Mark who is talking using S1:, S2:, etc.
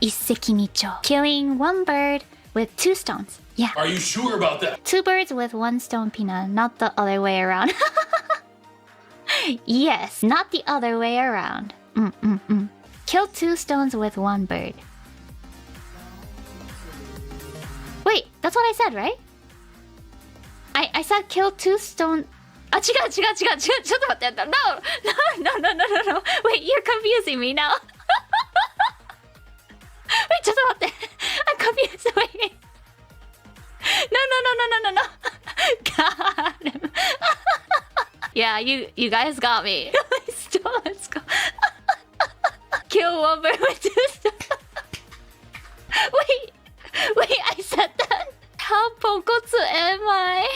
S1: 一石二鳥. Killing one bird with two stones. Yeah.
S2: Are you sure about that?
S1: Two birds with one stone, Pina, not the other way around. Yes, not the other way around. Kill two stones with one bird. Wait, that's what I said, right? I said kill two stones. あ、違う。ちょっと待って。No. Wait, you're confusing me now. Wait, ちょっと待って。I'm confused. Wait. No. Got him. Yeah, you guys got me. Let's go. Kill one bird with two stones. Wait, I said that. How Ponkotsu am I?